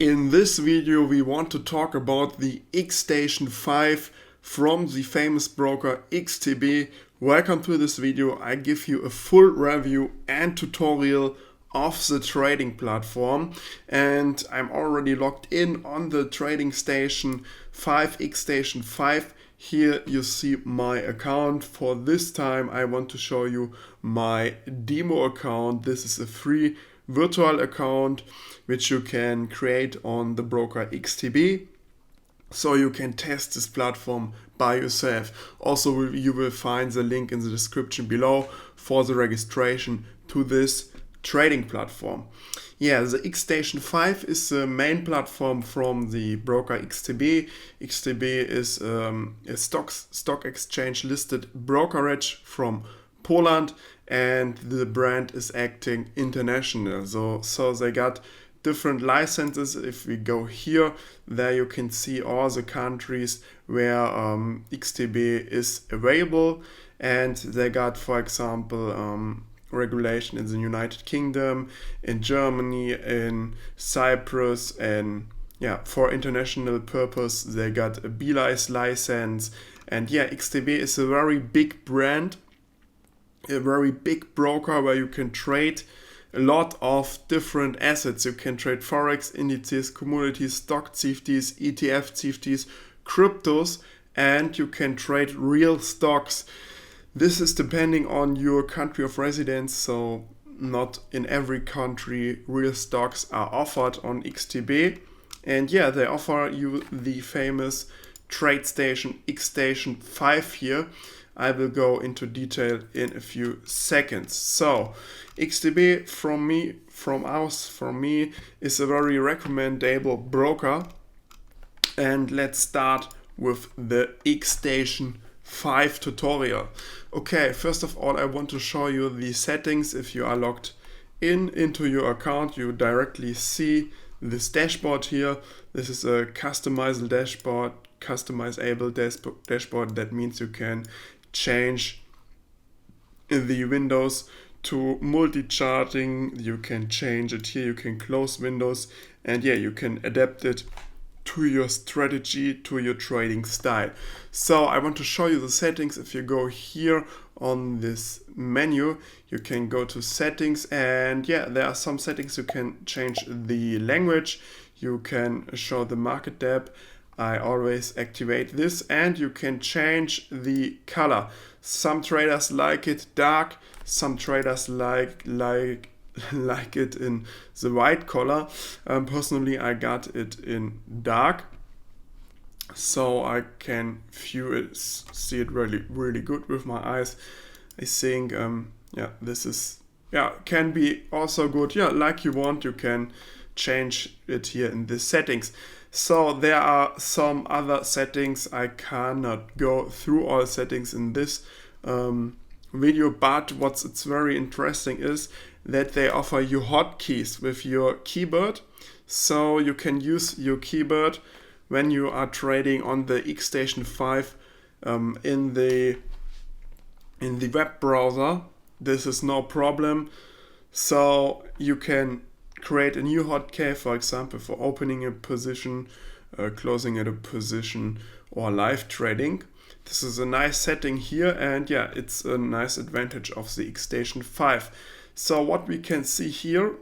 In this video we want to talk about the xStation 5 from the famous broker XTB. Welcome to this video. I give you a full review and tutorial of the trading platform, and I'm already logged in on the trading station 5, xStation 5. Here you see my account. For this time I want to show you my demo account. This is a free virtual account which you can create on the broker XTB, so you can test this platform by yourself. Also, you will find the link in the description below for the registration to this trading platform. Yeah, the xStation 5 is the main platform from the broker XTB. XTB is a stock exchange listed brokerage from Poland, and the brand is acting international. So they got different licenses. If we go here, there you can see all the countries where XTB is available, and they got, for example, regulation in the United Kingdom, in Germany, in Cyprus, and yeah, for international purpose they got a BLICE license. And yeah, XTB is a very big brand, a very big broker where you can trade a lot of different assets. You can trade Forex, indices, commodities, stock CFDs, ETF CFDs, cryptos, and you can trade real stocks. This is depending on your country of residence, so not in every country real stocks are offered on XTB. And yeah, they offer you the famous TradeStation xStation 5 here. I will go into detail in a few seconds. So XTB from me is a very recommendable broker, and let's start with the xStation 5 tutorial. Okay, first of all I want to show you the settings. If you are logged into your account, you directly see this dashboard here. This is a customizable dashboard. That means you can change the windows to multi-charting. You can change it here, you can close windows, and yeah, you can adapt it to your strategy, to your trading style. So I want to show you the settings. If you go here on this menu, you can go to settings, and yeah, there are some settings. You can change the language, you can show the market depth. I always activate this, and you can change the color. Some traders like it dark, some traders like it in the white color. Personally I got it in dark, so I can view it, see it really good with my eyes. I think yeah, this is, yeah, can be also good. Yeah, like you want, you can change it here in the settings. So there are some other settings. I cannot go through all settings in this video, but it's very interesting is that they offer you hotkeys with your keyboard. So you can use your keyboard when you are trading on the xStation 5 in the web browser. This is no problem. So you can create a new hotkey, for example, for opening a position, closing at a position, or live trading. This is a nice setting here, and yeah, it's a nice advantage of the xStation 5. So what we can see here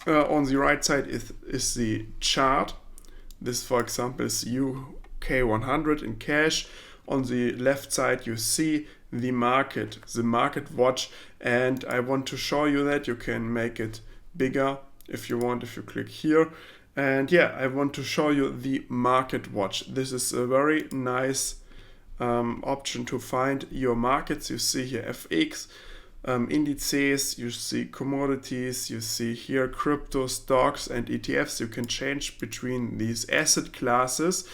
on the right side is the chart. This, for example, is UK 100 in cash. On the left side you see the market watch, and I want to show you that you can make it bigger if you want, if you click here. And yeah, I want to show you the market watch. This is a very nice option to find your markets. You see here FX, indices, you see commodities, you see here crypto, stocks, and ETFs. You can change between these asset classes,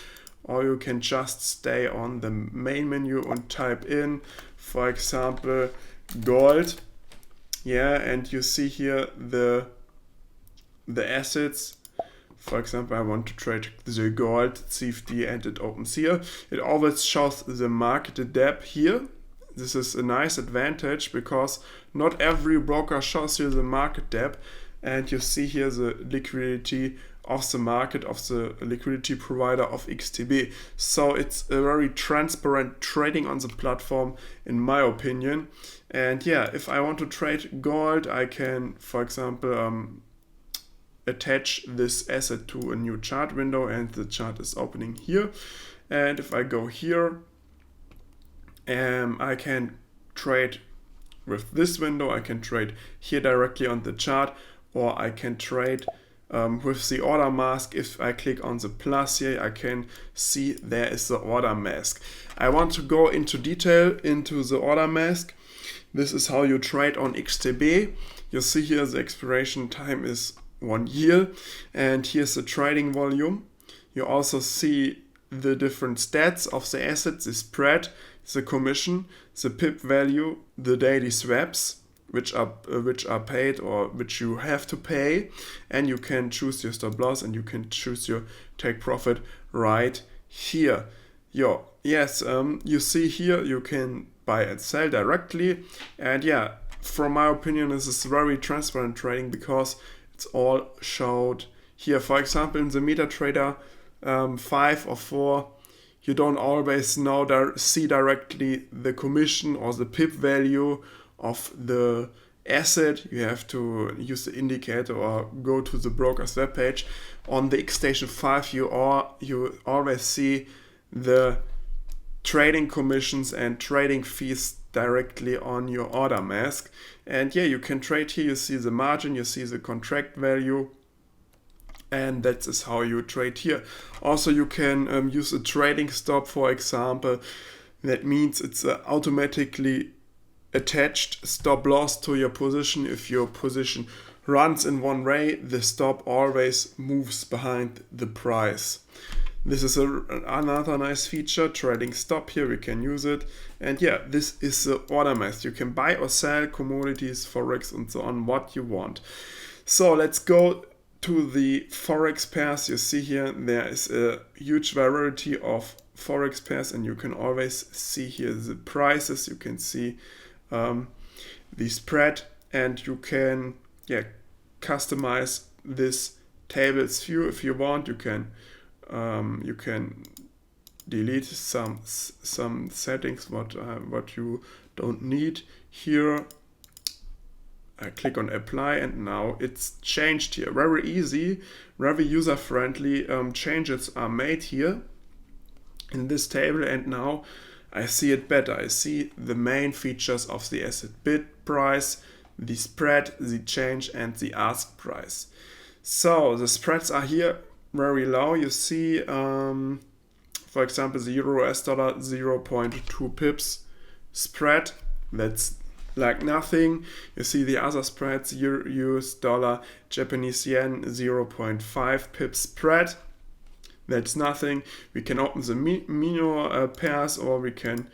or you can just stay on the main menu and type in, for example, gold. Yeah, and you see here the assets. For example, I want to trade the gold CFD, and it opens here. It always shows the market depth here. This is a nice advantage because not every broker shows you the market depth. and you see here the liquidity of the market, of the liquidity provider of XTB. So it's a very transparent trading on the platform, in my opinion. And yeah, if I want to trade gold, I can, for example, attach this asset to a new chart window, and the chart is opening here. And if I go here, I can trade with this window. I can trade here directly on the chart, or I can trade with the order mask. If I click on the plus here, I can see there is the order mask. I want to go into detail into the order mask. This is how you trade on XTB. You see here the expiration time is 1 year, and here's the trading volume. You also see the different stats of the asset, the spread, the commission, the pip value, the daily swaps, which are paid or which you have to pay, and you can choose your stop loss and you can choose your take profit right here. You see here you can buy and sell directly, and yeah, from my opinion, this is very transparent trading because it's all showed here. For example, in the MetaTrader 5 or 4, you don't always see directly the commission or the pip value of the asset. You have to use the indicator or go to the broker's webpage. On the xStation 5, you always see the trading commissions and trading fees directly on your order mask. And yeah, you can trade here. You see the margin, you see the contract value, and that is how you trade here. Also, you can use a trading stop, for example. That means it's automatically attached stop loss to your position. If your position runs in one way, the stop always moves behind the price. This is another nice feature, trading stop. Here we can use it. And yeah, this is the order mask. You can buy or sell commodities, Forex and so on, what you want. So let's go to the Forex pairs. You see here there is a huge variety of Forex pairs, and you can always see here the prices. You can see the spread, and you can customize this tables view if you want. You can delete some settings what you don't need here. I click on apply, and now it's changed here. Very easy, very user friendly. Changes are made here in this table, and now I see it better. I see the main features of the asset: bid price, the spread, the change, and the ask price. So the spreads are here very low. You see, for example, the Euro US dollar 0.2 pips spread. That's like nothing. You see the other spreads: US dollar, Japanese yen 0.5 pips spread. That's nothing. We can open the minor pairs, or we can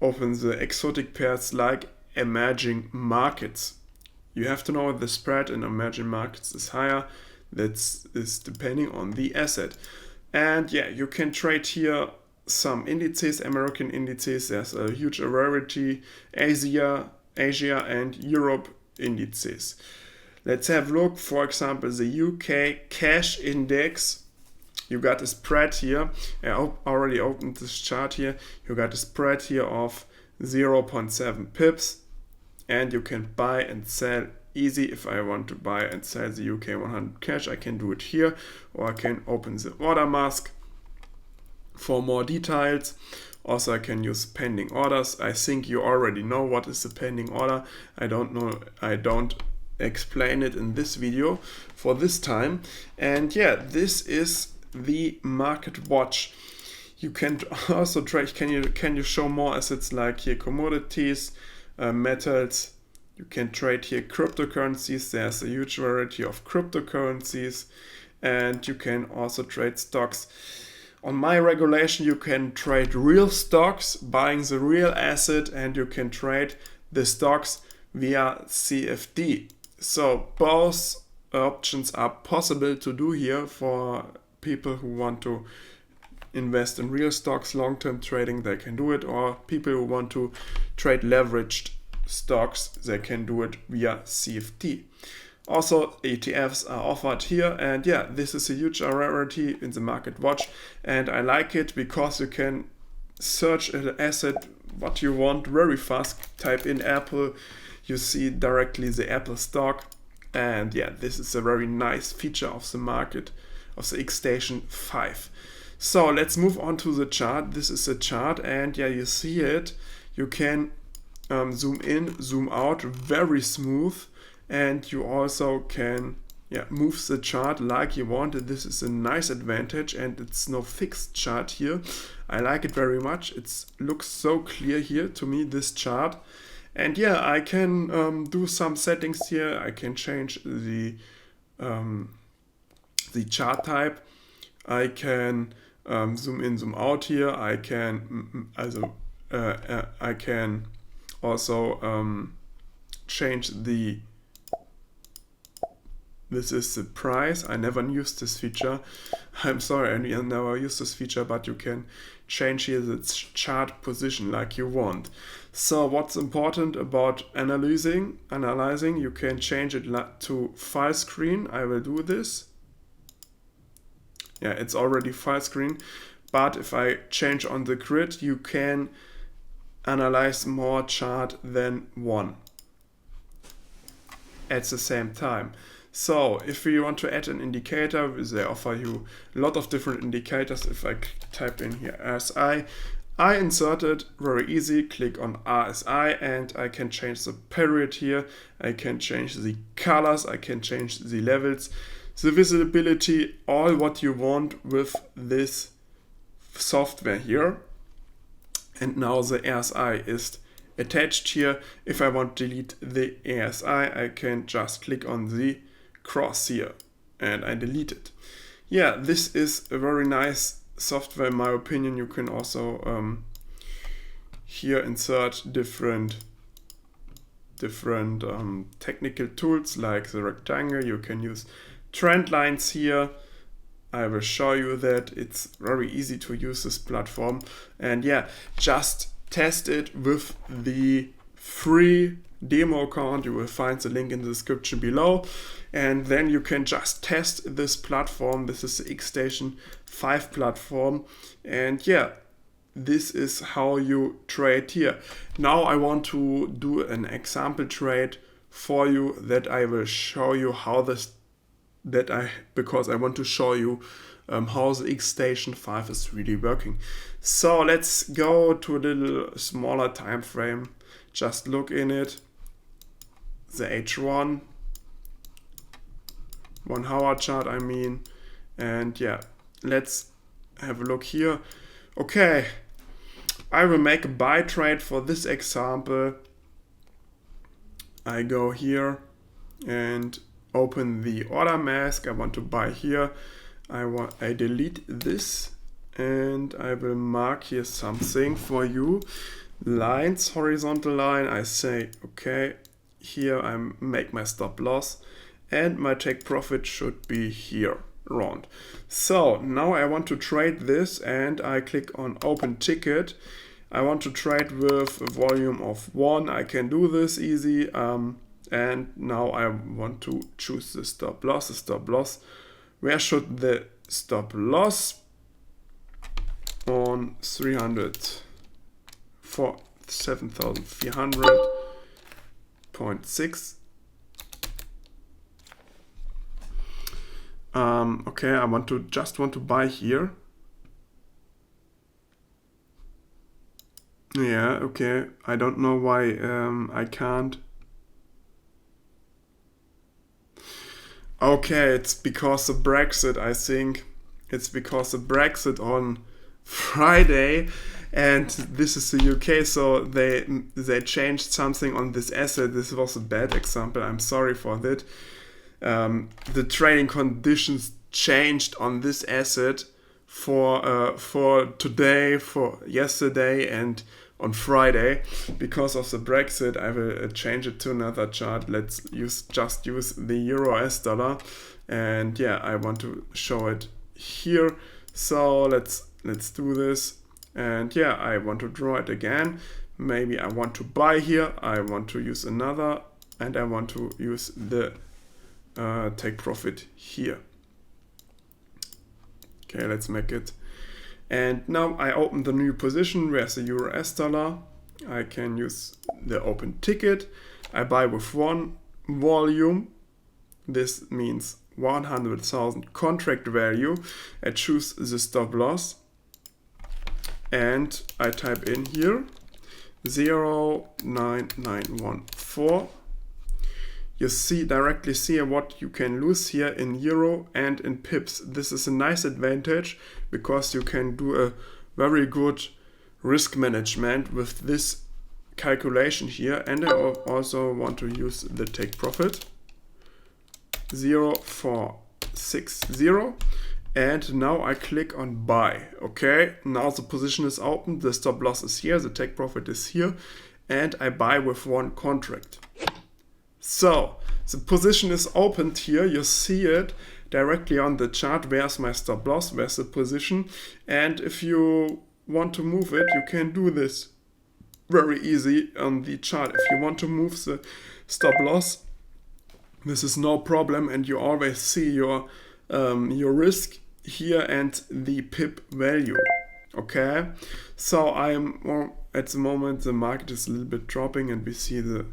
open the exotic pairs like emerging markets. You have to know the spread in emerging markets is higher. That is depending on the asset. And yeah, you can trade here some indices, American indices. There's a huge variety: Asia and Europe indices. Let's have a look. For example, the UK cash index. You got a spread here. I already opened this chart here. You got a spread here of 0.7 pips, and you can buy and sell easy. If I want to buy and sell the UK 100 cash, I can do it here, or I can open the order mask for more details. Also, I can use pending orders. I think you already know what is a pending order. I don't explain it in this video for this time. And yeah, this is the market watch. You can also trade. Can you show more assets like here commodities, metals? You can trade here cryptocurrencies. There's a huge variety of cryptocurrencies, and you can also trade stocks. On my regulation, you can trade real stocks, buying the real asset, and you can trade the stocks via CFD. So both options are possible to do here for people who want to invest in real stocks, long-term trading, they can do it, or people who want to trade leveraged stocks, they can do it via CFD. Also, ETFs are offered here, and yeah, this is a huge rarity in the market watch, and I like it because you can search an asset what you want very fast. Type in Apple, you see directly the Apple stock, and yeah, this is a very nice feature of the market of the xStation 5. So let's move on to the chart. This is a chart, and yeah, you see it. You can zoom in, zoom out, very smooth, and you also can move the chart like you want. This is a nice advantage, and it's no fixed chart here. I like it very much. It looks so clear here to me, this chart. And yeah, I can do some settings here. I can change the chart type. I can zoom in, zoom out here. I can I can also change the. This is the price. I never used this feature. I'm sorry, I never used this feature, but you can change here the chart position like you want. So what's important about analyzing, you can change it to file screen. I will do this. Yeah, it's already file screen. But if I change on the grid, you can analyze more chart than one at the same time. So if you want to add an indicator, they offer you a lot of different indicators. If I type in here RSI, I insert it very easy, click on RSI, and I can change the period here. I can change the colors, I can change the levels, the visibility, all what you want with this software here. And now the RSI is attached here. If I want to delete the RSI, I can just click on the cross here and I delete it. Yeah, this is a very nice software in my opinion. You can also here insert different technical tools like the rectangle. You can use trend lines here. I will show you that. It's very easy to use this platform, and yeah, just test it with the free demo account. You will find the link in the description below, and then you can just test this platform. This is the xStation 5 platform, and yeah, this is how you trade here. Now I want to do an example trade for you that I will show you how this because I want to show you how the xStation 5 is really working. So let's go to a little smaller time frame. Just look in it. The H1 1 hour chart, I mean, and yeah, let's have a look here. Okay, I will make a buy trade for this example. I go here and open the order mask. I want to buy here. I delete this and I will mark here something for you. Lines, horizontal line. I say okay, here I make my stop loss and my take profit should be here around. So now I want to trade this and I click on open ticket. I want to trade with a volume of 1. I can do this easy. And now I want to choose the stop loss. The stop loss. Where should the stop loss? On 7,400.6. Okay, I just want to buy here. Yeah, okay. I don't know why I can't. Okay, it's because of Brexit, I think. It's because of Brexit on Friday, and this is the UK, so they changed something on this asset. This was a bad example. I'm sorry for that. The trading conditions changed on this asset for today, for yesterday, and on Friday. Because of the Brexit, I will change it to another chart. Let's just use the Euro US dollar, and yeah, I want to show it here. So let's do this, and yeah, I want to draw it again. Maybe I want to buy here. I want to use another, and I want to use the take profit here. Okay, let's make it. And now I open the new position. Where's the euro US dollar? I can use the open ticket. I buy with one volume. This means 100,000 contract value. I choose the stop loss and I type in here 0.9914. You directly see what you can lose here in euro and in pips. This is a nice advantage because you can do a very good risk management with this calculation here. And I also want to use the take profit 0.460. And now I click on buy. Okay, now the position is open, the stop loss is here, the take profit is here, and I buy with one contract. So the position is opened here. You see it directly on the chart. Where's my stop loss? Where's the position? And if you want to move it, you can do this very easy on the chart. If you want to move the stop loss, this is no problem, and you always see your risk here and the pip value. Okay, so at the moment the market is a little bit dropping, and we see the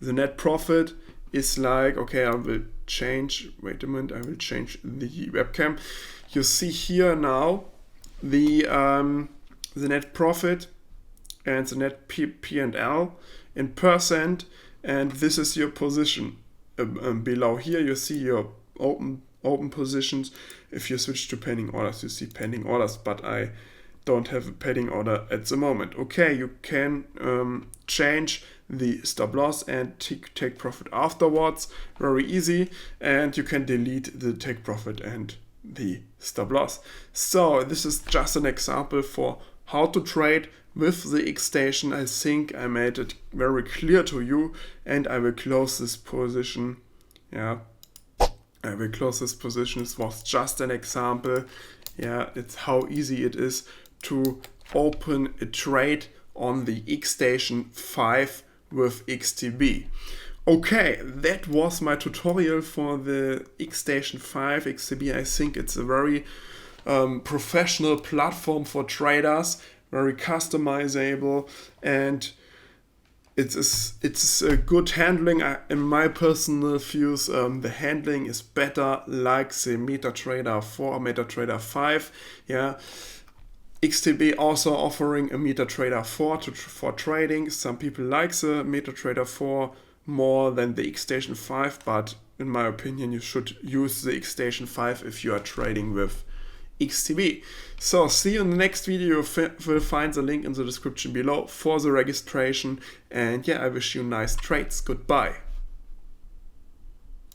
net profit is like, okay, I will change, wait a minute, I will change the webcam. You see here now the net profit and the net P&L in percent, and this is your position. Below here you see your open positions. If you switch to pending orders, you see pending orders, but I don't have a pending order at the moment. Okay, you can change the stop loss and take profit afterwards, very easy, and you can delete the take profit and the stop loss. So this is just an example for how to trade with the xStation. I think I made it very clear to you, and I will close this position. Yeah, I will close this position. This was just an example. Yeah, it's how easy it is to open a trade on the xStation 5 with XTB. Okay, that was my tutorial for the xStation 5 XTB. I think it's a very professional platform for traders, very customizable, and it's a good handling. In my personal views, the handling is better like the MetaTrader 4 or MetaTrader 5. Yeah, XTB also offering a MetaTrader 4 for trading. Some people like the MetaTrader 4 more than the xStation 5, but in my opinion you should use the xStation 5 if you are trading with XTB. So see you in the next video. You will find the link in the description below for the registration, and yeah, I wish you nice trades. Goodbye.